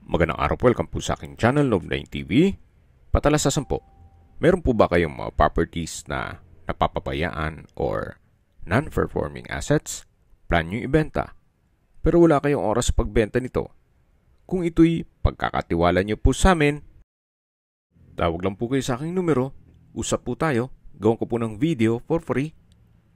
Magandang araw po, welcome po sa aking channel, Noob9 TV. Patalasasan po, meron po ba kayong mga properties na napapabayaan or non-performing assets? Plan nyo ibenta, pero wala kayong oras sa pagbenta nito. Kung ito'y pagkakatiwala nyo po sa amin, tawag lang po kayo sa aking numero, usap po tayo, gawin ko po ng video for free.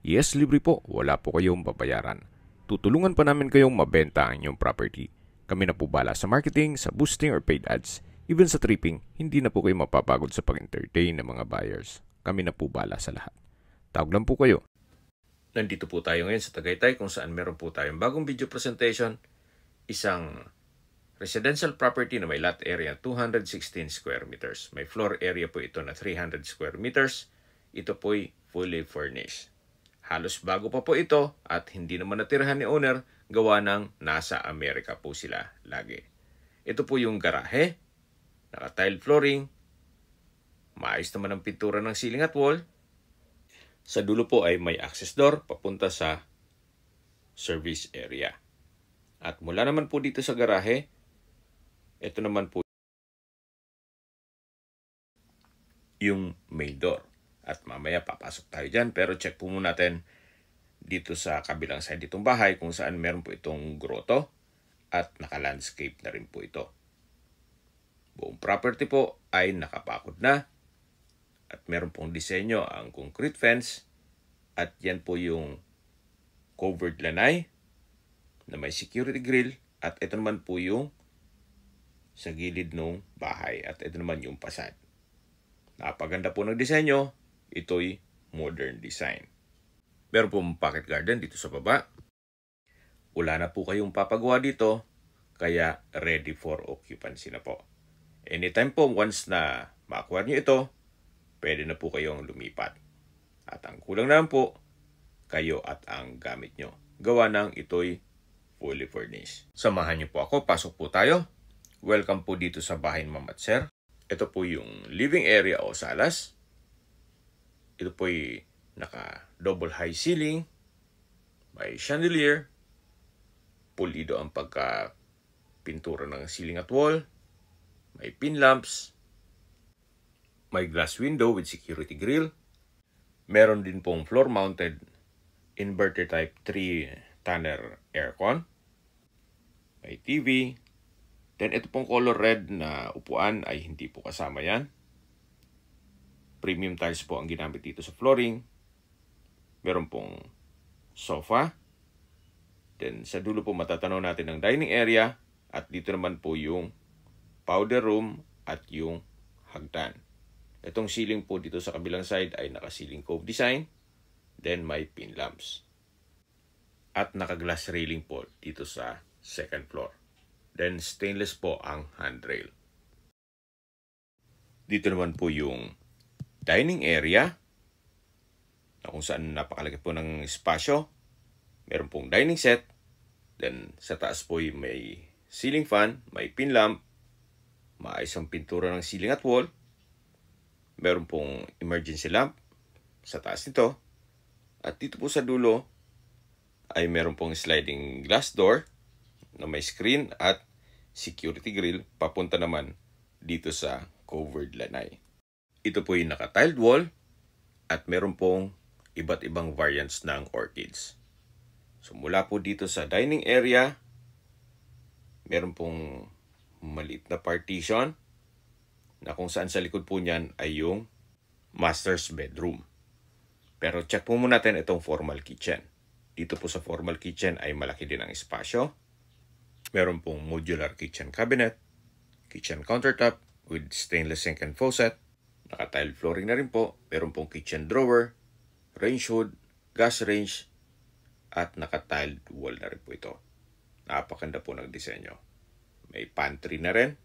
Yes, libre po, wala po kayong babayaran. Tutulungan pa namin kayong mabenta ang inyong property. Kami na po bala sa marketing, sa boosting or paid ads. Even sa tripping, hindi na po kayo mapapagod sa pag-entertain ng mga buyers. Kami na po bala sa lahat. Tawag lang po kayo. Nandito po tayo ngayon sa Tagaytay kung saan meron po tayong bagong video presentation. Isang residential property na may lot area 216 square meters. May floor area po ito na 300 square meters. Ito po'y fully furnished. Halos bago pa po ito at hindi naman natirahan ni owner, gawa ng nasa Amerika po sila lagi. Ito po yung garahe, naka-tile flooring, maayos naman ang pintura ng ceiling at wall. Sa dulo po ay may access door papunta sa service area. At mula naman po dito sa garahe, ito naman po yung main door. At mamaya papasok tayo dyan, pero check po muna natin dito sa kabilang side itong bahay kung saan meron po itong grotto at naka-landscape na rin po ito. Buong property po ay nakapakod na at meron pong disenyo ang concrete fence at yan po yung covered lanay na may security grill at ito naman po yung sa gilid ng bahay at ito naman yung fasad. Napaganda po ng disenyo. Ito'y modern design. Meron pong pocket garden dito sa baba. Wala na po kayong papagawa dito, kaya ready for occupancy na po. Anytime po, once na ma-acquire nyo ito, pwede na po kayong lumipat. At ang kulang naman po, kayo at ang gamit nyo. Gawa ng ito'y fully furnished. Samahan nyo po ako, pasok po tayo. Welcome po dito sa bahay ni Ma'am at Sir. Ito po yung living area o salas. Ito po'y naka-double high ceiling, may chandelier, pulido ang pagka-pintura ng ceiling at wall, may pin lamps, may glass window with security grill, meron din pong floor-mounted inverter type 3 Tanner aircon, may TV, then ito pong color red na upuan ay hindi po kasama yan. Premium tiles po ang ginamit dito sa flooring. Meron pong sofa. Then sa dulo po matatanaw natin ang dining area. At dito naman po yung powder room at yung hagdan. Itong ceiling po dito sa kabilang side ay naka-ceiling cove design. Then may pin lamps. At naka-glass railing po dito sa second floor. Then stainless po ang handrail. Dito naman po yung dining area na kung saan napakalaki po ng espasyo. Meron pong dining set. Then sa taas po may ceiling fan, may pin lamp, maayos ang pintura ng ceiling at wall. Meron pong emergency lamp sa taas nito. At dito po sa dulo ay meron pong sliding glass door na may screen at security grill papunta naman dito sa covered lanay. Ito po yung naka-tiled wall at meron pong iba't ibang variants ng orchids. So mula po dito sa dining area, meron pong maliit na partition na kung saan sa likod po niyan ay yung master's bedroom. Pero check po muna natin itong formal kitchen. Dito po sa formal kitchen ay malaki din ang espasyo. Meron pong modular kitchen cabinet, kitchen countertop with stainless sink and faucet. Naka-tile flooring na rin po. Meron pong kitchen drawer, range hood, gas range, at naka-tiled wall na rin po ito. Napakaganda po ng disenyo. May pantry na rin.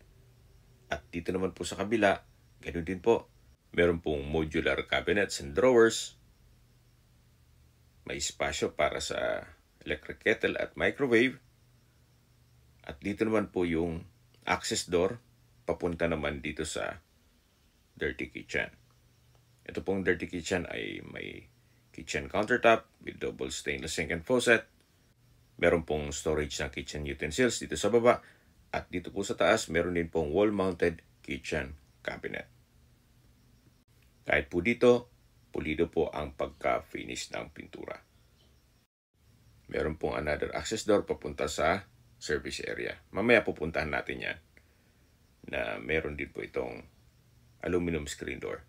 At dito naman po sa kabila, ganoon din po. Meron pong modular cabinets and drawers. May espasyo para sa electric kettle at microwave. At dito naman po yung access door papunta naman dito sa dirty kitchen. Ito pong dirty kitchen ay may kitchen countertop with double stainless sink and faucet. Meron pong storage ng kitchen utensils dito sa baba At dito po sa taas, meron din pong wall-mounted kitchen cabinet. Kahit po dito, pulido po ang pagka-finish ng pintura. Meron pong another access door papunta sa service area. Mamaya pupuntahan natin yan. Na meron din po itong aluminum screen door.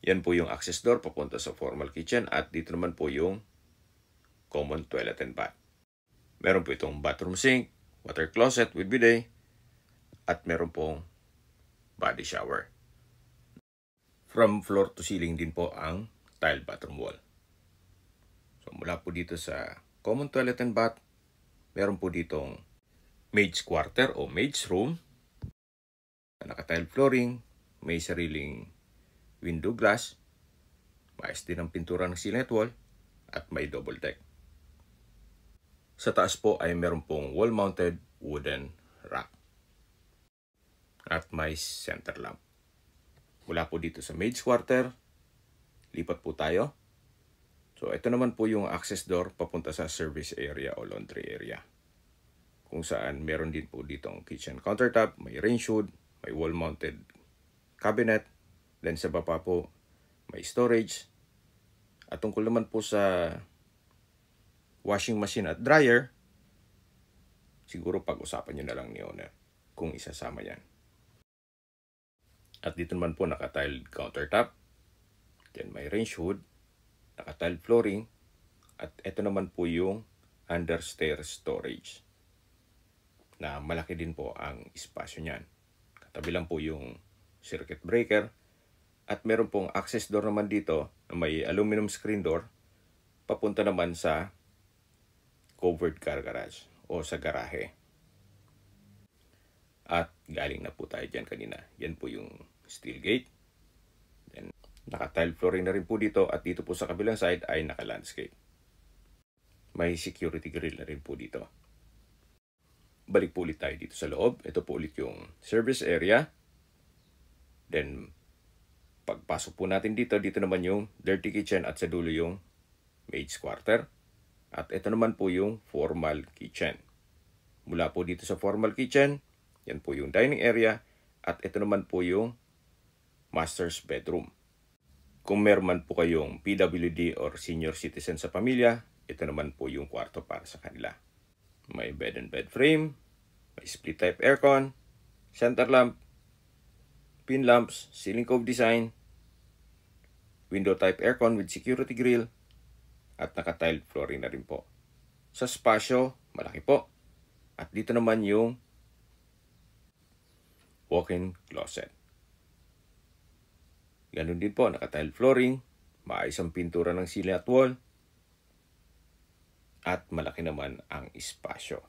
Yan po yung access door papunta sa formal kitchen at dito naman po yung common toilet and bath. Meron po itong bathroom sink, water closet with bidet, at meron pong body shower. From floor to ceiling din po ang tile bathroom wall. So mula po dito sa common toilet and bath, meron po ditong maid's quarter o maid's room. Naka-tile flooring, may sariling window glass, maayos din ang pintura ng ceiling at wall, at may double deck. Sa taas po ay meron pong wall-mounted wooden rack. At may center lamp. Mula po dito sa maid's quarter, lipat po tayo. So ito naman po yung access door papunta sa service area o laundry area. Kung saan meron din po ditong kitchen countertop, may range hood, may wall-mounted cabinet, then sa baba po may storage. At tungkol naman po sa washing machine at dryer, siguro pag-usapan nyo na lang ni owner kung isasama yan. At dito naman po naka-tiled countertop, then may range hood, naka-tiled flooring, at ito naman po yung understair storage na malaki din po ang espasyo niyan. Katabi lang po yung circuit breaker at meron pong access door naman dito na may aluminum screen door papunta naman sa covered car garage o sa garahe. At galing na po tayo dyan kanina. Yan po yung steel gate. Then naka-tile flooring na rin po dito at dito po sa kabilang side ay naka-landscape. May security grill na rin po dito. Balik po ulit tayo dito sa loob. Ito po ulit yung service area. Then pagpasok po natin dito, dito naman yung dirty kitchen at sa dulo yung maid's quarter. At ito naman po yung formal kitchen. Mula po dito sa formal kitchen, yan po yung dining area at ito naman po yung master's bedroom. Kung meron man po kayong PWD or senior citizen sa pamilya, ito naman po yung kwarto para sa kanila. May bed and bed frame, may split type aircon, center lamp, pin lamps, ceiling cove design, window type aircon with security grill, at naka-tiled flooring na rin po. Sa spasyo, malaki po. At dito naman yung walk-in closet. Ganun din po, naka-tile flooring, maayos ang pintura ng ceiling at wall, at malaki naman ang espasyo.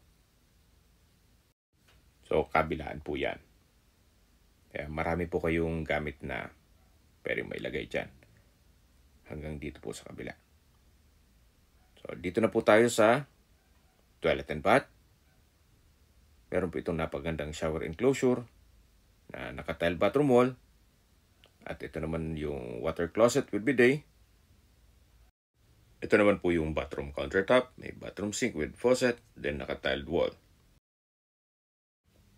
So, kabilaan po yan. Kaya marami po kayong gamit na pwede may lagay dyan. Hanggang dito po sa kabila. So, dito na po tayo sa toilet and bath. Meron po itong napagandang shower enclosure na naka-tile bathroom wall. At ito naman yung water closet with bidet. Ito naman po yung bathroom countertop. May bathroom sink with faucet. Then naka-tiled wall.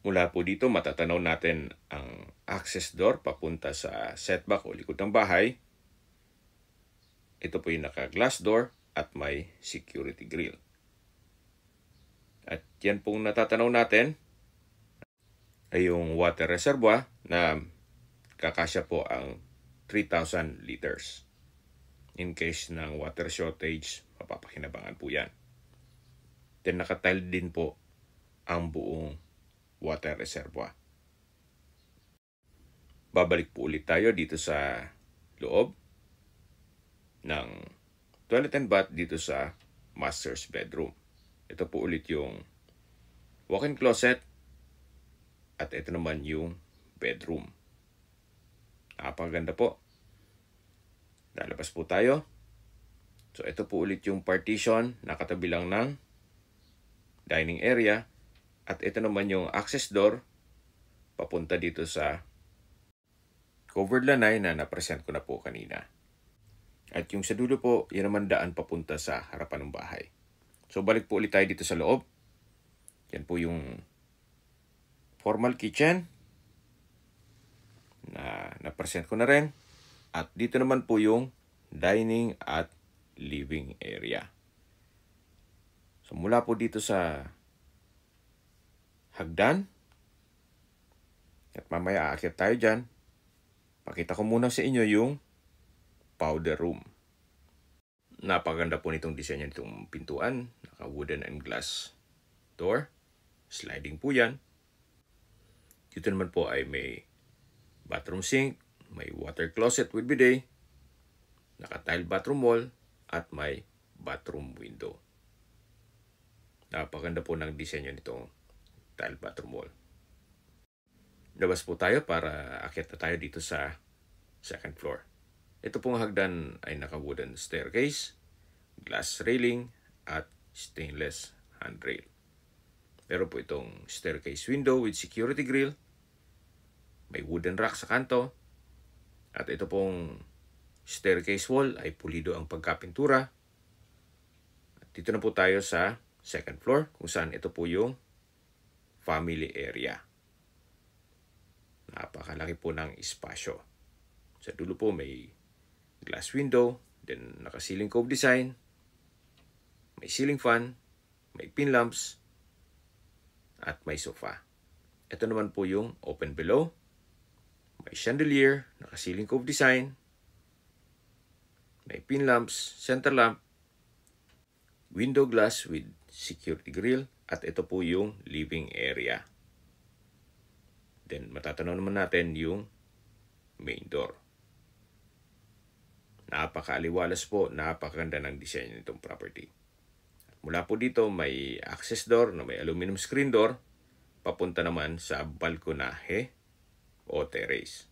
Mula po dito matatanaw natin ang access door papunta sa setback o likod ng bahay. Ito po yung naka-glass door at may security grill. At yan pong natatanaw natin ay yung water reservoir na kakasya po ang 3,000 liters. In case ng water shortage, mapapakinabangan po yan. Then naka-tiled din po ang buong water reservoir. Babalik po ulit tayo dito sa loob ng toilet and bath dito sa master's bedroom. Ito po ulit yung walk-in closet at ito naman yung bedroom. Napakaganda po. Lalabas po tayo. So ito po ulit yung partition na katabi lang ng dining area. At ito naman yung access door papunta dito sa covered lanay na napresent ko na po kanina. At yung sa dulo po, yan naman daan papunta sa harapan ng bahay. So balik po ulit tayo dito sa loob. Yan po yung formal kitchen na na-present ko na rin. At dito naman po yung dining at living area. So mula po dito sa hagdan, at mamaya aakyat tayo dyan, pakita ko muna sa inyo yung powder room. Napaganda po nitong disenyo nitong pintuan. Naka wooden and glass door. Sliding po yan. Dito naman po ay may bathroom sink, may water closet with bidet, naka-tile bathroom wall, at may bathroom window. Napaganda po ng disenyo nitong tile bathroom wall. Labas po tayo para akyat na tayo dito sa second floor. Ito pong hagdan ay naka-wooden staircase, glass railing, at stainless handrail. Meron po itong staircase window with security grill. May wooden rack sa kanto. At ito pong staircase wall ay pulido ang pagkapintura. At dito na po tayo sa second floor kung saan ito po yung family area. Napakalaki po ng espasyo. Sa dulo po may glass window, then naka-ceiling cove design, may ceiling fan, may pin lamps, at may sofa. Ito naman po yung open below. May chandelier, naka-ceiling cove design, may pin lamps, center lamp, window glass with security grill, at ito po yung living area. Then matatanaw naman natin yung main door. Napakaaliwalas po, napakaganda ng disenyo nitong property. Mula po dito may access door na may aluminum screen door papunta naman sa balkonahe o terrace,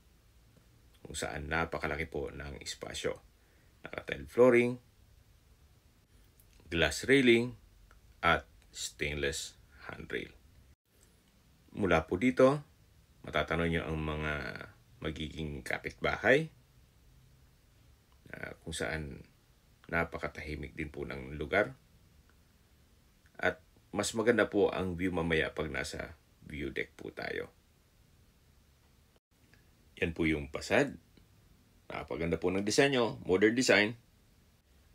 kung saan napakalaki po ng espasyo. Naka-tile flooring, glass railing, at stainless handrail. Mula po dito, matatanong nyo ang mga magiging kapitbahay, kung saan napakatahimik din po ng lugar. At mas maganda po ang view mamaya pag nasa view deck po tayo. Yan po yung fasad. Napaganda po ng disenyo, modern design.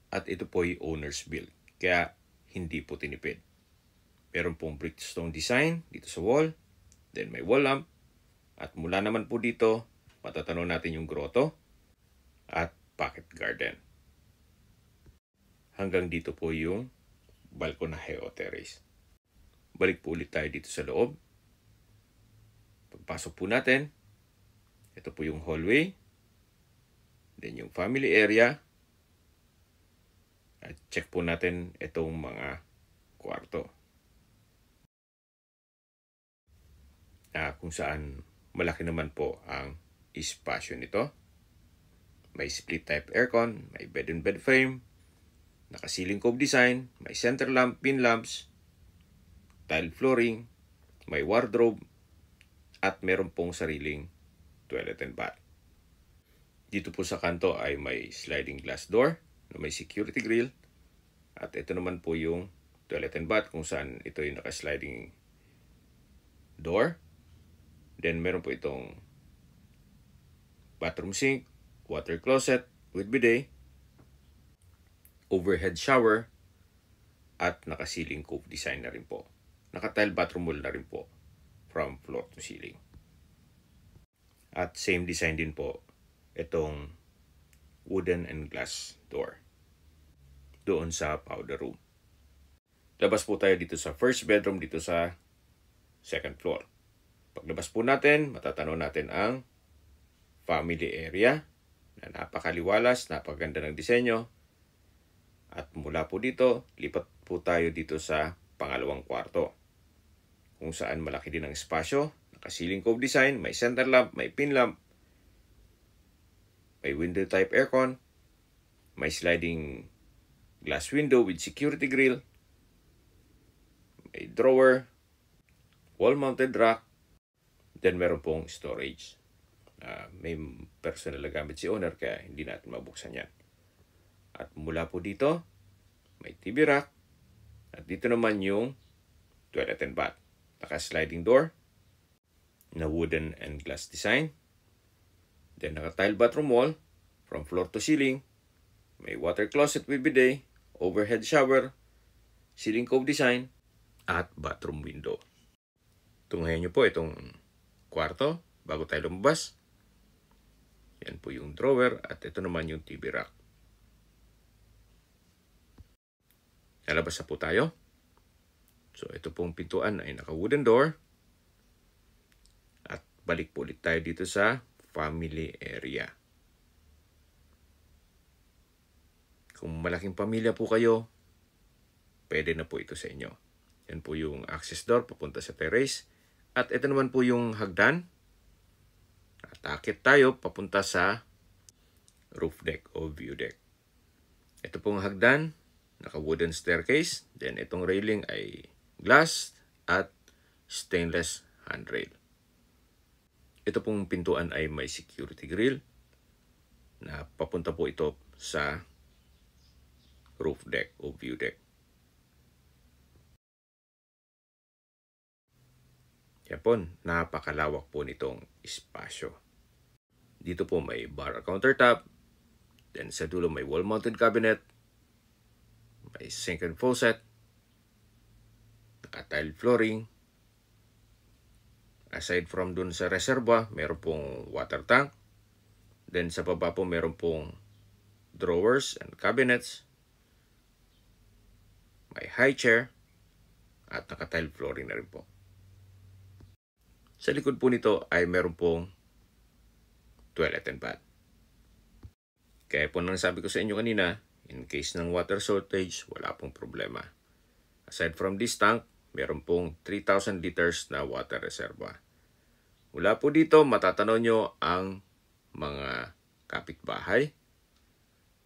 At ito po yung owner's build. Kaya hindi po tinipid. Meron pong brickstone design dito sa wall. Then may wall lamp. At mula naman po dito, matatanaw natin yung grotto at pocket garden. Hanggang dito po yung balkonahe o terrace. Balik po ulit tayo dito sa loob. Pagpasok po natin, ito po yung hallway. Then yung family area. At check po natin itong mga kwarto. Kung saan malaki naman po ang espasyo nito. May split type aircon, may bed and bed frame, naka-ceiling cove design, may center lamp, pin lamps, tile flooring, may wardrobe, at meron pong sariling toilet and bath. Dito po sa kanto ay may sliding glass door na may security grill. At ito naman po yung toilet and bath kung saan ito yung naka-sliding door. Then meron po itong bathroom sink, water closet with bidet, overhead shower, at naka-ceiling cove design na rin po. Naka-tile bathroom wall na rin po from floor to ceiling. At same design din po itong wooden and glass door doon sa powder room. Labas po tayo dito sa first bedroom dito sa second floor. Paglabas po natin, matatanaw natin ang family area na napakaliwalas, napakaganda ng disenyo. At mula po dito, lipat po tayo dito sa pangalawang kwarto, kung saan malaki din ang espasyo. Naka-ceiling cove design, may center lamp, may pin lamp, may window type aircon, may sliding glass window with security grill, may drawer, wall-mounted rack, then meron pong storage. May personal na gamit si owner kaya hindi natin mabuksan yan. At mula po dito, may TV rack. At dito naman yung toilet and bath. Naka-sliding door. na wooden and glass design. Then naka-tile bathroom wall from floor to ceiling. May water closet with bidet, overhead shower, ceiling cove design, at bathroom window. Tunghayan nyo po itong kwarto bago tayo lumabas. Yan po yung drawer at ito naman yung TV rack. Lalabas na po tayo. So ito pong pintuan ay naka-wooden door. At balik po ulit tayo dito sa family area. Kung malaking pamilya po kayo, pwede na po ito sa inyo. Yan po yung access door papunta sa terrace. At ito naman po yung hagdan. At akit tayo papunta sa roof deck o view deck. Ito pong hagdan, naka-wooden staircase. Then itong railing ay glass at stainless handrail. Ito pong pintuan ay may security grill na papunta po ito sa roof deck o view deck. Yan po, napakalawak po nitong espasyo. Dito po may bar countertop. Then sa dulo may wall-mounted cabinet. May sink and faucet. Naka-tile flooring. Aside from dun sa reserva, meron pong water tank. Then sa baba po meron pong drawers and cabinets. May high chair. At naka-tile flooring na rin po. Sa likod po nito ay meron pong toilet and bath. Kaya po nang sabi ko sa inyo kanina, in case ng water shortage, wala pong problema. Aside from this tank, meron pong 3,000 liters na water reserva. Mula po dito, matatanaw nyo ang mga kapitbahay.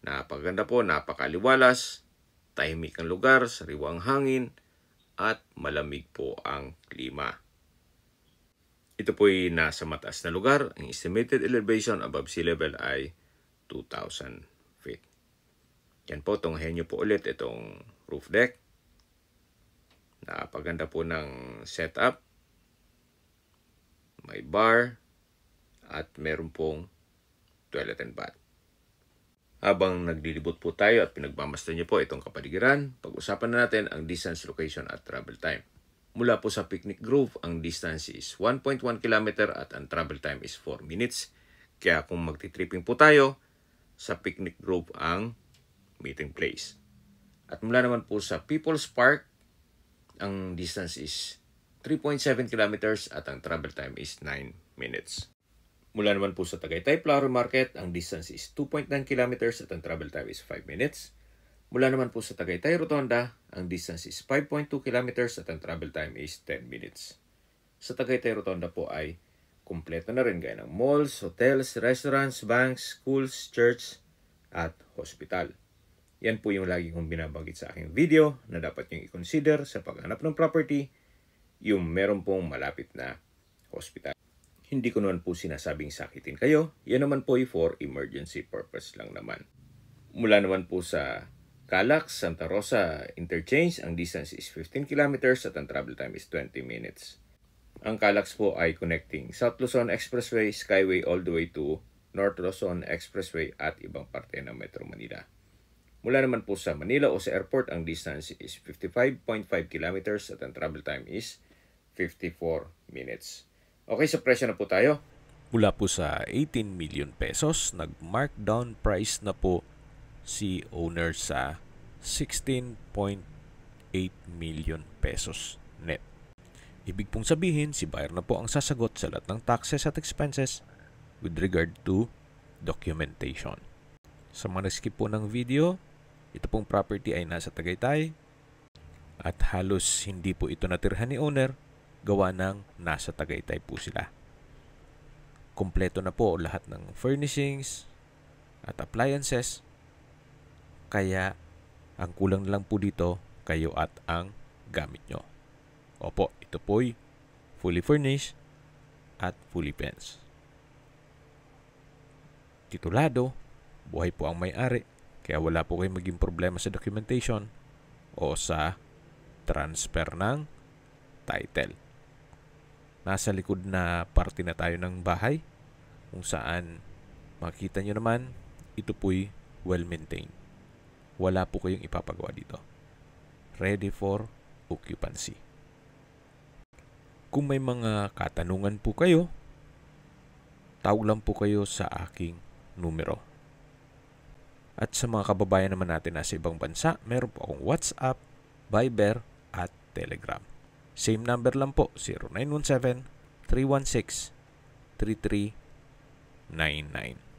Napaganda po, napakaliwalas, tahimik ang lugar, sariwang hangin, at malamig po ang klima. Ito po ay nasa mataas na lugar. Ang estimated elevation above sea level ay 2,000 feet. Yan po, tunghayan nyo po ulit itong roof deck. Napaganda po ng setup. May bar at meron pong toilet and bath. Habang naglilibot po tayo at pinagmamasdan nyo po itong kapaligiran, pag-usapan na natin ang distance, location at travel time. Mula po sa Picnic Grove, ang distance is 1.1 km at ang travel time is 4 minutes. Kaya kung magti-tripping po tayo, sa Picnic Grove ang meeting place. At mula naman po sa People's Park, ang distance is 3.7 kilometers at ang travel time is 9 minutes. Mula naman po sa Tagaytay Flower Market, ang distance is 2.9 kilometers at ang travel time is 5 minutes. Mula naman po sa Tagaytay Rotonda, ang distance is 5.2 kilometers at ang travel time is 10 minutes. Sa Tagaytay Rotonda po ay kumpleto na rin gaya ng malls, hotels, restaurants, banks, schools, church, at hospital. Yan po yung lagi kong binabanggit sa aking video na dapat nyo i-consider sa paghanap ng property, yung meron pong malapit na hospital. Hindi ko naman po sinasabing sakitin kayo, yan naman po ay for emergency purpose lang naman. Mula naman po sa Calax, Santa Rosa Interchange, ang distance is 15 kilometers at ang travel time is 20 minutes. Ang Calax po ay connecting South Luzon Expressway, Skyway all the way to North Luzon Expressway at ibang parte ng Metro Manila. Mula naman po sa Manila o sa airport, ang distance is 55.5 kilometers at ang travel time is 54 minutes. Okay, sa presyo na po tayo. Mula po sa 18 million pesos, nag-markdown price na po si owner sa 16.8 million pesos net. Ibig pong sabihin, si buyer na po ang sasagot sa lahat ng taxes at expenses with regard to documentation. Sa mga nag-skip po ng video, ito pong property ay nasa Tagaytay at halos hindi po ito natirhan ni owner, gawa ng nasa Tagaytay po sila. Kompleto na po lahat ng furnishings at appliances. Kaya, ang kulang lang po dito, kayo at ang gamit nyo. Opo, ito po'y fully furnished at fully fenced. Titulado, buhay po ang may-ari, kaya wala po kayong maging problema sa documentation o sa transfer ng title. Nasa likod na parte na tayo ng bahay kung saan makita nyo naman ito po'y well-maintained. Wala po kayong ipapagawa dito. Ready for occupancy. Kung may mga katanungan po kayo, tawag lang po kayo sa aking numero. At sa mga kababayan naman natin na sa ibang bansa, meron po akong WhatsApp, Viber, at Telegram. Same number lang po, 0917-316-3399.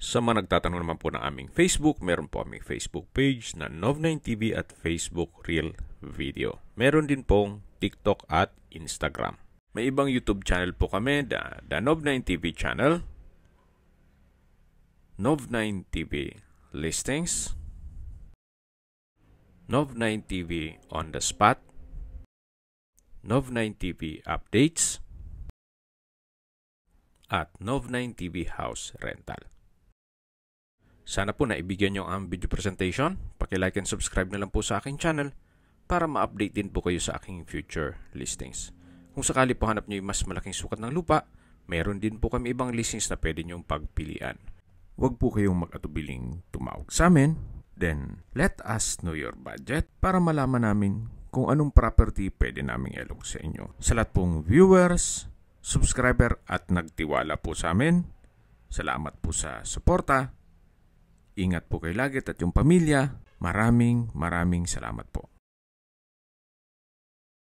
Sa mga nagtatanong naman po ng aming Facebook, meron po aming Facebook page na Nov9TV at Facebook Real Video. Meron din pong TikTok at Instagram. May ibang YouTube channel po kami, the Nov9TV channel, Nov9TV Listings, Nov9TV On The Spot, Nov9TV Updates, at Nov9TV House Rental. Sana po naibigyan nyo ang video presentation. Paki-like and subscribe na lang po sa aking channel para ma-update din po kayo sa aking future listings. Kung sakali po hanap nyo yung mas malaking sukat ng lupa, meron din po kami ibang listings na pwede nyong pagpilian. Huwag po kayong mag-atubiling tumawag sa amin. Then, let us know your budget para malaman namin kung anong property pwede naming ilog sa inyo. Sa lahat pong viewers, subscriber at nagtiwala po sa amin, salamat po sa suporta. Ingat po kayo lagi at yung pamilya. Maraming salamat po.